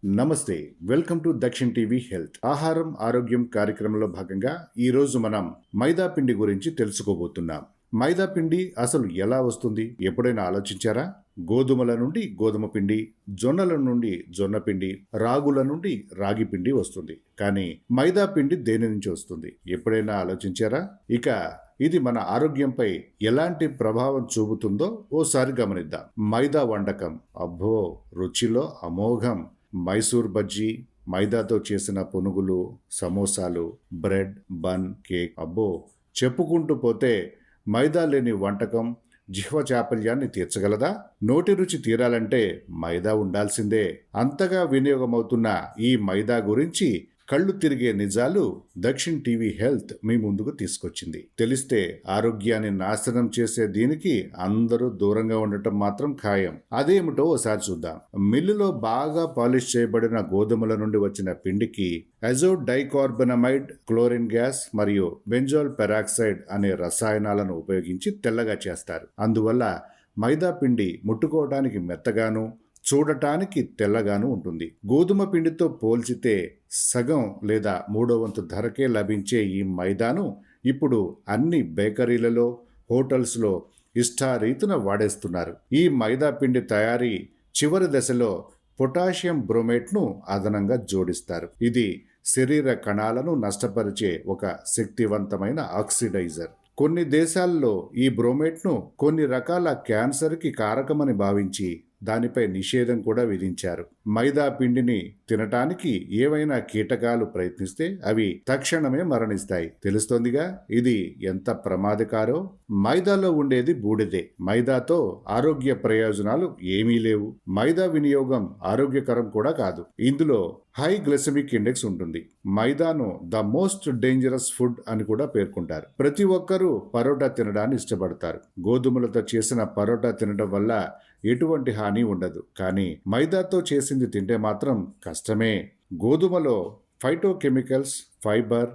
నమస్తే. Welcome to Dakshin TV health. ఆహారం ఆరోగ్యం కార్యక్రమంలో భాగంగా ఈరోజు మనం మైదా పిండి గురించి తెలుసుకోబోతున్నాం. మైదా పిండి అసలు ఎలా వస్తుంది? ఎప్పుడైనా ఆలోచించారా? గోధుమల నుండి గోధుమ పిండి, జొన్నల నుండి జొన్న పిండి, రాగుల నుండి రాగి పిండి వస్తుంది. కానీ మైదా పిండి దేని నుంచి వస్తుంది? ఎప్పుడైనా ఆలోచించారా? ఇక ఇది మన ఆరోగ్యంపై ఎలాంటి ప్రభావం చూపుతుందో ఓసారి గమనిద్దాం. మైదా వంటకం అబ్బో, రుచిలో అమోఘం. మైసూర్ బజ్జీ, మైదాతో చేసిన పునుగులు, సమోసాలు, బ్రెడ్, బన్, కేక్, అబ్బో చెప్పుకుంటూ పోతే మైదా లేని వంటకం జిహ్వ చాపల్యాన్ని తీర్చగలదా? నోటి రుచి తీరాలంటే మైదా ఉండాల్సిందే. అంతగా వినియోగమవుతున్న ఈ మైదా గురించి కళ్ళు తిరిగే నిజాలు దక్షిణ్ టీవీ హెల్త్ మీ ముందుకు తీసుకొచ్చింది. తెలిస్తే ఆరోగ్యాన్ని నాశనం చేసే దీనికి అందరూ దూరంగా ఉండటం మాత్రం ఖాయం. అదేమిటో ఓసారి చూద్దాం. మిల్లులో బాగా పాలిష్ చేయబడిన గోధుమల నుండి వచ్చిన పిండికి అజోట్ డైకార్బనమైడ్, క్లోరిన్ గ్యాస్ మరియు బెంజోల్ పెరాక్సైడ్ అనే రసాయనాలను ఉపయోగించి తెల్లగా చేస్తారు. అందువల్ల మైదా పిండి ముట్టుకోవడానికి మెత్తగాను, చూడటానికి తెల్లగాను ఉంటుంది. గోధుమ పిండితో పోల్చితే సగం లేదా మూడో వంతు ధరకే లభించే ఈ మైదాను ఇప్పుడు అన్ని బేకరీలలో, హోటల్స్లో ఇష్టారీతిన వాడేస్తున్నారు. ఈ మైదా పిండి తయారీ చివరి దశలో పొటాషియం బ్రోమేట్ను అదనంగా జోడిస్తారు. ఇది శరీర కణాలను నష్టపరిచే ఒక శక్తివంతమైన ఆక్సిడైజర్. కొన్ని దేశాల్లో ఈ బ్రోమేట్ను కొన్ని రకాల క్యాన్సర్కి కారకమని భావించి దానిపై నిషేధం కూడా విధించారు. మైదా పిండిని తినటానికి ఏవైనా కీటకాలు ప్రయత్నిస్తే అవి తక్షణమే మరణిస్తాయి. తెలుస్తోందిగా ఇది ఎంత ప్రమాదకారో. మైదాలో ఉండేది బూడిదే. మైదాతో ఆరోగ్య ప్రయోజనాలు ఏమీ లేవు. మైదా వినియోగం ఆరోగ్యకరం కూడా కాదు. ఇందులో హై గ్లైసెమిక్ ఇండెక్స్ ఉంటుంది. మైదాను ద మోస్ట్ డేంజరస్ ఫుడ్ అని కూడా పేర్కొంటారు. ప్రతి ఒక్కరూ పరోటా తినడాన్ని ఇష్టపడతారు. గోధుమలతో చేసిన పరోటా తినడం వల్ల ఎటువంటి హాని ఉండదు. కానీ మైదాతో చేసింది తింటే మాత్రం కష్టమే. గోధుమలో ఫైటోకెమికల్స్, ఫైబర్,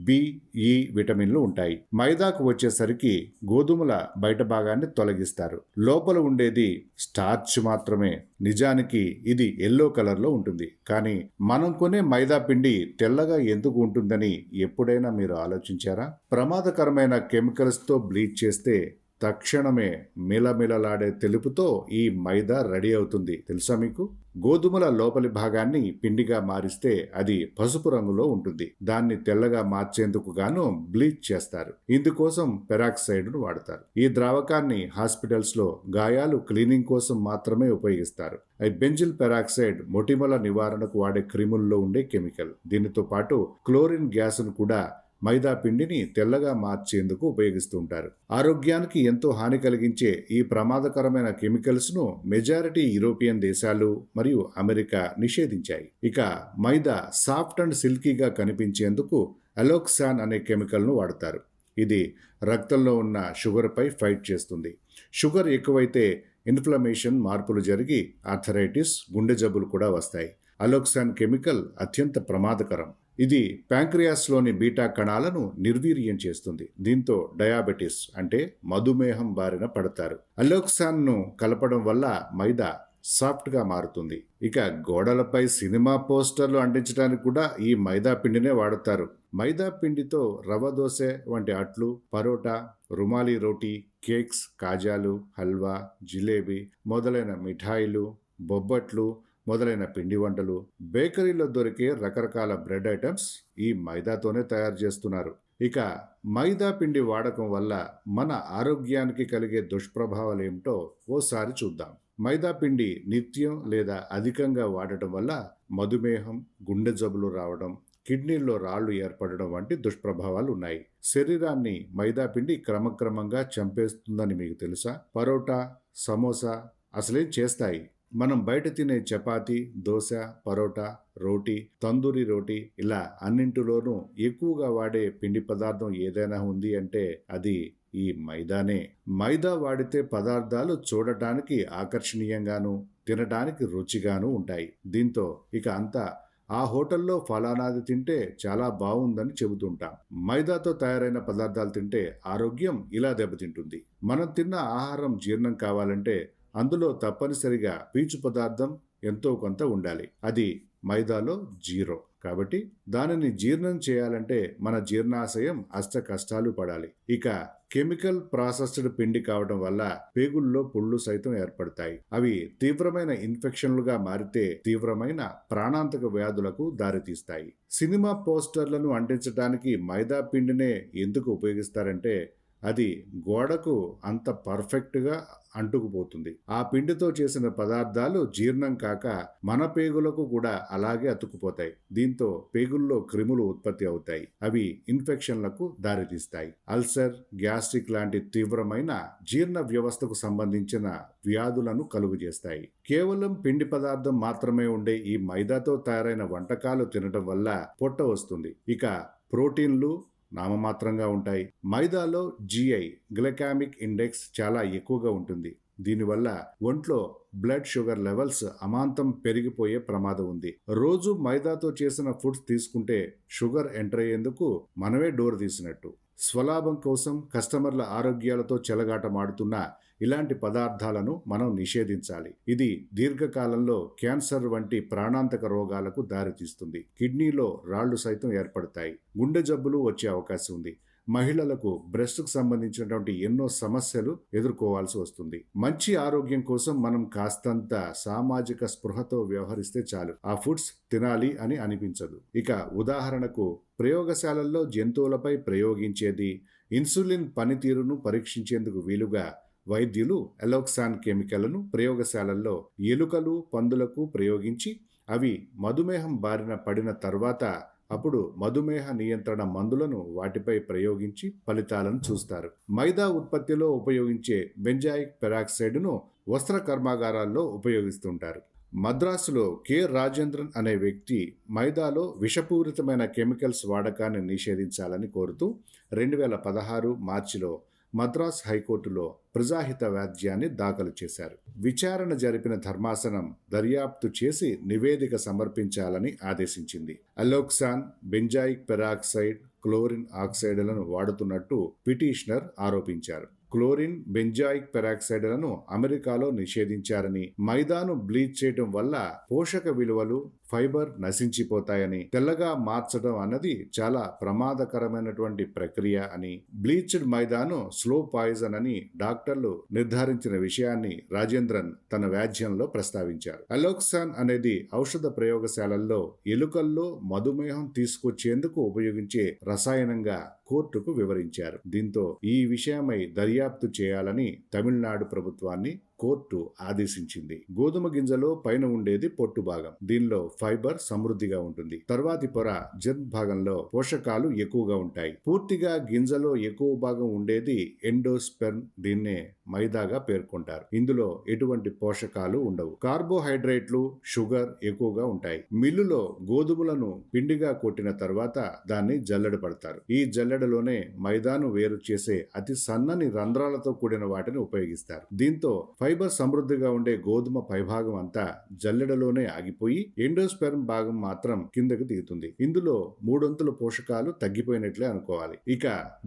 బి, ఈ విటమిన్లు ఉంటాయి. మైదాకు వచ్చేసరికి గోధుమల బయట భాగాన్ని తొలగిస్తారు. లోపల ఉండేది స్టార్చ్ మాత్రమే. నిజానికి ఇది ఎల్లో కలర్లో ఉంటుంది. కానీ మనం కొనే మైదా పిండి తెల్లగా ఎందుకు ఉంటుందని ఎప్పుడైనా మీరు ఆలోచించారా? ప్రమాదకరమైన కెమికల్స్తో బ్లీచ్ చేస్తే తక్షణమే మిలమిలలాడే తెలుపుతో ఈ మైదా రెడీ అవుతుంది. తెలుసా మీకు? గోధుమల లోపలి భాగాన్ని పిండిగా మారిస్తే అది పసుపు రంగులో ఉంటుంది. దాన్ని తెల్లగా మార్చేందుకు గాను బ్లీచ్ చేస్తారు. ఇందుకోసం పెరాక్సైడ్ను వాడతారు. ఈ ద్రావకాన్ని హాస్పిటల్స్ లో గాయాలు క్లీనింగ్ కోసం మాత్రమే ఉపయోగిస్తారు. బెంజిల్ పెరాక్సైడ్ మొటిమల నివారణకు వాడే క్రిముల్లో ఉండే కెమికల్. దీనితో పాటు క్లోరిన్ గ్యాస్ను కూడా మైదా పిండిని తెల్లగా మార్చేందుకు ఉపయోగిస్తూ ఉంటారు. ఆరోగ్యానికి ఎంతో హాని కలిగించే ఈ ప్రమాదకరమైన కెమికల్స్ ను మెజారిటీ యూరోపియన్ దేశాలు మరియు అమెరికా నిషేధించాయి. ఇక మైదా సాఫ్ట్ అండ్ సిల్కీగా కనిపించేందుకు అలోక్సాన్ అనే కెమికల్ ను వాడతారు. ఇది రక్తంలో ఉన్న షుగర్ పై ఫైట్ చేస్తుంది. షుగర్ ఎక్కువైతే ఇన్ఫ్లమేషన్, మార్పులు జరిగి ఆర్థరైటిస్, గుండె జబ్బులు కూడా వస్తాయి. అలోక్సాన్ కెమికల్ అత్యంత ప్రమాదకరం. ఇది ప్యాంక్రియాస్లోని బీటా కణాలను నిర్వీర్యం చేస్తుంది. దీంతో డయాబెటిస్ అంటే మధుమేహం బారిన పడతారు. అలోక్సాన్ను కలపడం వల్ల మైదా సాఫ్ట్గా మారుతుంది. ఇక గోడలపై సినిమా పోస్టర్లు అంటించడానికి కూడా ఈ మైదా పిండినే వాడతారు. మైదా పిండితో రవ దోశ వంటి అట్లు, పరోటా, రుమాలి రోటీ, కేక్స్, కాజాలు, హల్వా, జిలేబీ మొదలైన మిఠాయిలు, బొబ్బట్లు మొదలైన పిండి వంటలు, బేకరీలో దొరికే రకరకాల బ్రెడ్ ఐటమ్స్ ఈ మైదాతోనే తయారు చేస్తున్నారు. ఇక మైదా పిండి వాడకం వల్ల మన ఆరోగ్యానికి కలిగే దుష్ప్రభావాలు ఏమిటో ఓసారి చూద్దాం. మైదా పిండి నిత్యం లేదా అధికంగా వాడటం వల్ల మధుమేహం, గుండె జబ్బులు రావడం, కిడ్నీల్లో రాళ్లు ఏర్పడడం వంటి దుష్ప్రభావాలు ఉన్నాయి. శరీరాన్ని మైదా పిండి క్రమక్రమంగా చంపేస్తుందని మీకు తెలుసా? పరోటా, సమోసా అసలేం చేస్తాయి? మనం బయట తినే చపాతీ, దోశ, పరోటా, రోటీ, తందూరి రోటీ ఇలా అన్నింటిలోనూ ఎక్కువగా వాడే పిండి పదార్థం ఏదైనా ఉంది అంటే అది ఈ మైదానే. మైదా వాడితే పదార్థాలు చూడటానికి ఆకర్షణీయంగాను, తినటానికి రుచిగాను ఉంటాయి. దీంతో ఇక అంతా ఆ హోటల్లో ఫలానాది తింటే చాలా బాగుందని చెబుతుంటాం. మైదాతో తయారైన పదార్థాలు తింటే ఆరోగ్యం ఇలా దెబ్బతింటుంది. మనం తిన్న ఆహారం జీర్ణం కావాలంటే అందులో తప్పనిసరిగా పీచు పదార్థం ఎంతో కొంత ఉండాలి. అది మైదాలో 0. కాబట్టి దానిని జీర్ణం చేయాలంటే మన జీర్ణాశయం అష్ట కష్టాలు పడాలి. ఇక కెమికల్ ప్రాసెస్డ్ పిండి కావడం వల్ల పేగుల్లో పుళ్ళు సైతం ఏర్పడతాయి. అవి తీవ్రమైన ఇన్ఫెక్షన్లుగా మారితే తీవ్రమైన ప్రాణాంతక వ్యాధులకు దారితీస్తాయి. సినిమా పోస్టర్లను అంటించడానికి మైదా పిండినే ఎందుకు ఉపయోగిస్తారంటే అది గోడకు అంత పర్ఫెక్ట్గా అంటుకుపోతుంది. ఆ పిండితో చేసిన పదార్థాలు జీర్ణం కాక మన పేగులకు కూడా అలాగే అతుక్కుపోతాయి. దీంతో పేగుల్లో క్రిములు ఉత్పత్తి అవుతాయి. అవి ఇన్ఫెక్షన్లకు దారితీస్తాయి. అల్సర్, గ్యాస్ట్రిక్ లాంటి తీవ్రమైన జీర్ణ వ్యవస్థకు సంబంధించిన వ్యాధులను కలుగజేస్తాయి. కేవలం పిండి పదార్థం మాత్రమే ఉండే ఈ మైదాతో తయారైన వంటకాలు తినడం వల్ల పొట్ట వస్తుంది. ఇక ప్రోటీన్లు నామమాత్రంగా ఉంటాయి. మైదాలో GI గ్లైకామిక్ ఇండెక్స్ చాలా ఎక్కువగా ఉంటుంది. దీనివల్ల ఒంట్లో బ్లడ్ షుగర్ లెవెల్స్ అమాంతం పెరిగిపోయే ప్రమాదం ఉంది. రోజు మైదాతో చేసిన ఫుడ్స్ తీసుకుంటే షుగర్ ఎంటర్ అయ్యేందుకు మనమే డోర్ తీసినట్టు. స్వలాభం కోసం కస్టమర్ల ఆరోగ్యాలతో చెలగాటమాడుతున్న ఇలాంటి పదార్థాలను మనం నిషేధించాలి. ఇది దీర్ఘకాలంలో క్యాన్సర్ వంటి ప్రాణాంతక రోగాలకు దారితీస్తుంది. కిడ్నీలో రాళ్లు సైతం ఏర్పడతాయి. గుండె జబ్బులు వచ్చే అవకాశం ఉంది. మహిళలకు బ్రెస్ట్కు సంబంధించినటువంటి ఎన్నో సమస్యలు ఎదుర్కోవాల్సి వస్తుంది. మంచి ఆరోగ్యం కోసం మనం కాస్తంత సామాజిక స్పృహతో వ్యవహరిస్తే చాలు. ఆ ఫుడ్స్ తినాలి అని అనిపించదు. ఇక ఉదాహరణకు ప్రయోగశాలల్లో జంతువులపై ప్రయోగించేది ఇన్సులిన్ పనితీరును పరీక్షించేందుకు వీలుగా వైద్యులు ఎలోక్సాన్ కెమికల్ను ప్రయోగశాలల్లో ఎలుకలు, పందులకు ప్రయోగించి అవి మధుమేహం బారిన పడిన తర్వాత అప్పుడు మధుమేహ నియంత్రణ మందులను వాటిపై ప్రయోగించి ఫలితాలను చూస్తారు. మైదా ఉత్పత్తిలో ఉపయోగించే బెంజాయిక్ పెరాక్సైడ్ను వస్త్ర కర్మాగారాల్లో ఉపయోగిస్తుంటారు. మద్రాసులో కె. రాజేంద్రన్ అనే వ్యక్తి మైదాలో విషపూరితమైన కెమికల్స్ వాడకాన్ని నిషేధించాలని కోరుతూ 2016 మార్చిలో మద్రాస్ హైకోర్టులో ప్రజాహిత వ్యాజ్యాన్ని దాఖలు చేశారు. విచారణ జరిపిన ధర్మాసనం దర్యాప్తు చేసి నివేదిక సమర్పించాలని ఆదేశించింది. అలోక్సాన్, బెంజాయిక్ పెరాక్సైడ్, క్లోరిన్ ఆక్సైడ్లను వాడుతున్నట్టు పిటిషనర్ ఆరోపించారు. క్లోరిన్, బెంజాయిక్ పెరాక్సైడ్లను అమెరికాలో నిషేధించారని, మైదాను బ్లీచ్ చేయడం వల్ల పోషక విలువలు, ఫైబర్ నశించిపోతాయని, తెల్లగా మార్చడం అన్నది చాలా ప్రమాదకరమైనటువంటి ప్రక్రియ అని, బ్లీచ్డ్ మైదాను స్లో పాయిజన్ అని డాక్టర్లు నిర్ధారించిన విషయాన్ని రాజేంద్రన్ తన వ్యాజ్యంలో ప్రస్తావించారు. అలోక్సాన్ అనేది ఔషధ ప్రయోగశాలల్లో ఎలుకల్లో మధుమేహం తీసుకొచ్చేందుకు ఉపయోగించే రసాయనంగా కోర్టుకు వివరించారు. దీంతో ఈ విషయమై దర్యాప్తు చేయాలని తమిళనాడు ప్రభుత్వాన్ని కోర్టు ఆదేశించింది. గోధుమ గింజలో పైన ఉండేది పొట్టు భాగం. దీనిలో ఫైబర్ సమృద్ధిగా ఉంటుంది. తర్వాతి పొర జెర్మ్ భాగంలో పోషకాలు ఎక్కువగా ఉంటాయి. పూర్తిగా గింజలో ఎక్కువ భాగం ఉండేది ఎండోస్పెర్మ్. దీన్నే మైదాగా పేర్కొంటారు. ఇందులో ఎటువంటి పోషకాలు ఉండవు. కార్బోహైడ్రేట్లు, షుగర్ ఎక్కువగా ఉంటాయి. మిల్లులో గోధుమలను పిండిగా కొట్టిన తర్వాత దాన్ని జల్లెడ పడతారు. ఈ జల్లెడలోనే మైదాను వేరు చేసే అతి సన్నని రంధ్రాలతో కూడిన వాటిని ఉపయోగిస్తారు. దీంతో ఫైబర్ సమృద్ధిగా ఉండే గోధుమ పైభాగం అంతా జల్లెడలోనే ఆగిపోయి ఎండోస్పెర్మ్ భాగం మాత్రం కిందకు దిగుతుంది. ఇందులో 3/4 పోషకాలు తగ్గిపోయినట్లే అనుకోవాలి. ఇక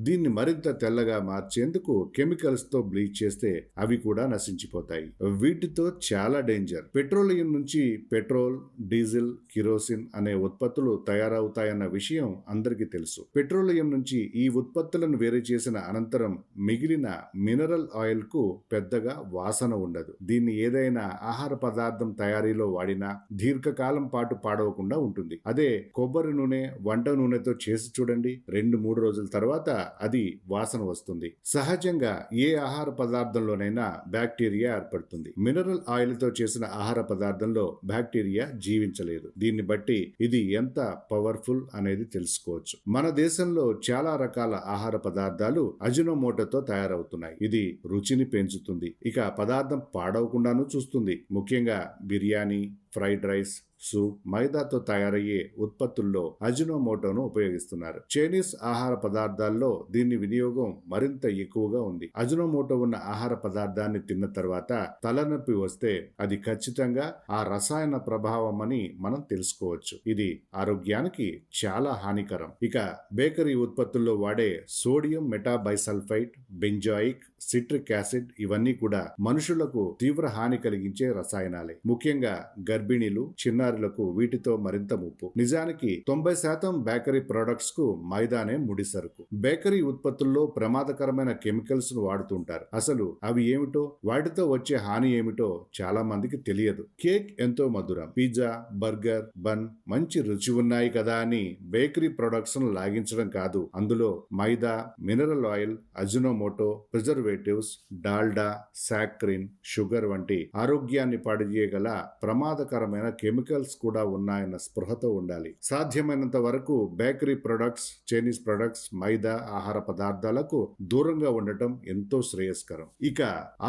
దీన్ని మరింత తెల్లగా మార్చేందుకు కెమికల్స్ తో బ్లీచ్ చేస్తే అవి కూడా నశించిపోతాయి. వీటితో చాలా డేంజర్. పెట్రోలియం నుంచి పెట్రోల్, డీజిల్, కిరోసిన్ అనే ఉత్పత్తులు తయారవుతాయన్న విషయం అందరికీ తెలుసు. పెట్రోలియం నుంచి ఈ ఉత్పత్తులను వేరు చేసిన అనంతరం మిగిలిన మినరల్ ఆయిల్ కు పెద్దగా వాసన ఉండదు. దీన్ని ఏదైనా ఆహార పదార్థం తయారీలో వాడినా దీర్ఘకాలం పాటు పాడవకుండా ఉంటుంది. అదే కొబ్బరి నూనె, వంట నూనెతో చేసి చూడండి, 2-3 రోజుల తర్వాత అది వాసన వస్తుంది. సహజంగా ఏ ఆహార పదార్థంలోనైనా బ్యాక్టీరియా ఏర్పడుతుంది. మినరల్ ఆయిల్ తో చేసిన ఆహార పదార్థంలో బ్యాక్టీరియా జీవించలేదు. దీన్ని బట్టి ఇది ఎంత పవర్ఫుల్ అనేది తెలుసుకోవచ్చు. మన దేశంలో చాలా రకాల ఆహార పదార్థాలు అజినోమోటోతో తయారవుతున్నాయి. ఇది రుచిని పెంచుతుంది. ఇక పదార్థం పాడవకుండాను చూస్తుంది. ముఖ్యంగా బిర్యానీ, ఫ్రైడ్ రైస్, సూప్, మైదాతో తయారయ్యే ఉత్పత్తుల్లో అజినోమోటోను ఉపయోగిస్తున్నారు. చైనీస్ ఆహార పదార్థాల్లో దీని వినియోగం మరింత ఎక్కువగా ఉంది. అజినోమోటో ఉన్న ఆహార పదార్థాన్ని తిన్న తర్వాత తలనొప్పి వస్తే అది ఖచ్చితంగా ఆ రసాయన ప్రభావం అని మనం తెలుసుకోవచ్చు. ఇది ఆరోగ్యానికి చాలా హానికరం. ఇక బేకరీ ఉత్పత్తుల్లో వాడే సోడియం మెటాబైసల్ఫైట్, బెంజాయిక్, సిట్రిక్ యాసిడ్ ఇవన్నీ కూడా మనుషులకు తీవ్ర హాని కలిగించే రసాయనాలే. ముఖ్యంగా గర్భిణీలు, చిన్నారులకు వీటితో మరింత ముప్పు. నిజానికి 90% బేకరీ ప్రొడక్ట్స్ కు మైదానే ముడిసరుకు. బేకరీ ఉత్పత్తుల్లో ప్రమాదకరమైన కెమికల్స్ ను వాడుతుంటారు. అసలు అవి ఏమిటో, వాటితో వచ్చే హాని ఏమిటో చాలా మందికి తెలియదు. కేక్ ఎంతో మధురం, పిజ్జా, బర్గర్, బన్ మంచి రుచి ఉన్నాయి కదా అని బేకరీ ప్రొడక్ట్స్ ను లాగించడం కాదు. అందులో maida, mineral oil, Ajinomoto, preservatives, Dalda, saccharin, sugar వంటి ఆరోగ్యాన్ని పాడు చేయగల ప్రమాదకరమైన కెమికల్స్ కూడా ఉన్నాయన్న స్పృహతో ఉండాలి. సాధ్యమైనంత వరకు బేకరీ ప్రొడక్ట్స్, చైనీస్ ప్రొడక్ట్స్, మైదా ఆహార పదార్థాలకు దూరంగా ఉండటం ఎంతో శ్రేయస్కరం. ఇక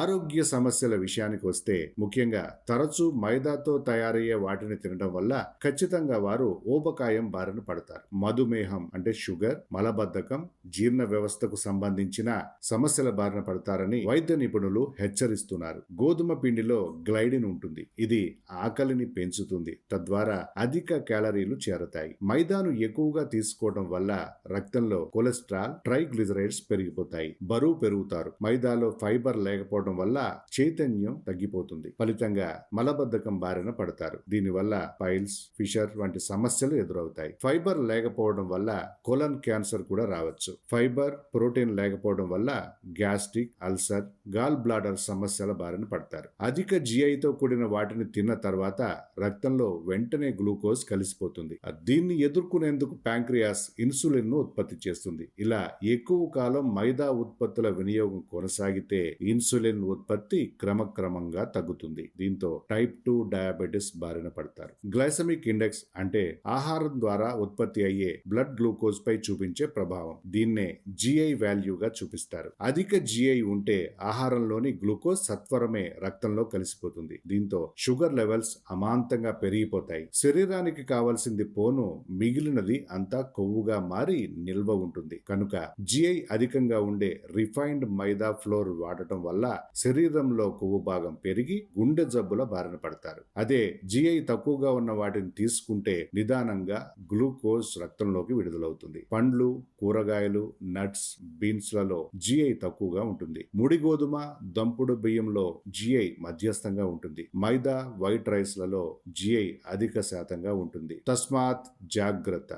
ఆరోగ్య సమస్యల విషయానికి వస్తే ముఖ్యంగా తరచూ మైదాతో తయారయ్యే వాటిని తినడం వల్ల ఖచ్చితంగా వారు ఊబకాయం బారిన పడతారు. మధుమేహం అంటే షుగర్, మలబద్ధకం, జీర్ణ వ్యవస్థకు సంబంధించిన సమస్యల బారిన పడతారని వైద్య నిపుణులు హెచ్చరిస్తున్నారు. గోధుమ పిండిలో గ్లైడిన్ ఉంటుంది. ఇది ఆకలిని పెంచుతుంది, తద్వారా అధిక క్యాలరీలు చేరతాయి. మైదాను ఎక్కువగా తీసుకోవడం వల్ల రక్తంలో కొలెస్ట్రాల్, ట్రైగ్లిజరైడ్స్ పెరిగిపోతాయి, బరువు పెరుగుతారు. మైదాలో ఫైబర్ లేకపోవడం వల్ల చైతన్యం తగ్గిపోతుంది. ఫలితంగా మలబద్ధకం బారిన పడతారు. దీనివల్ల పైల్స్, ఫిషర్ వంటి సమస్యలు ఎదురవుతాయి. ఫైబర్ లేకపోవడం వల్ల కొలన్ క్యాన్సర్ కూడా రావచ్చు. ఫైబర్, ప్రోటీన్ లేకపోవడం వల్ల గ్యాస్ట్రిక్, అల్సర్, గాల్ బ్లాడర్ సమస్యల బారిన పడతారు. అధిక జిఐతో కూడిన వాటిని తిన్న తర్వాత రక్తంలో వెంటనే గ్లూకోజ్ కలిసిపోతుంది. దీన్ని ఎదుర్కొనేందుకు ప్యాంక్రియాస్ ఇన్సులిన్ ను ఉత్పత్తి చేస్తుంది. ఇలా ఎక్కువ కాలం మైదా ఉత్పత్తుల వినియోగం కొనసాగితే ఇన్సులిన్ ఉత్పత్తి క్రమక్రమంగా తగ్గుతుంది. దీంతో టైప్ 2 డయాబెటిస్ బారిన పడతారు. గ్లైసమిక్ ఇండెక్స్ అంటే ఆహారం ద్వారా ఉత్పత్తి అయ్యే బ్లడ్ గ్లూకోజ్ పై చూపించే ప్రభావం. దీన్నే జిఐ వాల్యూగా చూపిస్తారు. అధిక జిఐ ఉంటే ఆహారంలోని గ్లూకోజ్ సత్వరమే రక్తంలో కలిసిపోతుంది. దీంతో షుగర్ లెవెల్స్ అమాంతంగా పెరిగిపోతాయి. శరీరానికి కావాల్సింది పోను, మిగిలినది అంతా కొవ్వుగా మారి నిల్వ ఉంటుంది. కనుక జిఐ అధికంగా ఉండే రిఫైన్డ్ మైదా ఫ్లోర్ వాడటం వల్ల శరీరంలో కొవ్వు భాగం పెరిగి గుండె జబ్బుల బారిన పడతారు. అదే జిఐ తక్కువగా ఉన్న వాటిని తీసుకుంటే నిదానంగా గ్లూకోజ్ రక్తంలోకి విడుదలవుతుంది. పండ్లు, కూరగాయలు, నట్స్, బీన్స్ లలో జిఐ తక్కువగా ఉంటుంది. ముడి గోధుమ, దంపుడు బియ్యంలో జిఐ మధ్యస్థంగా ఉంటుంది. మైదా, వైట్ రైస్ లలో జిఐ అధిక శాతంగా ఉంటుంది. తస్మాత్ జాగ్రత్త.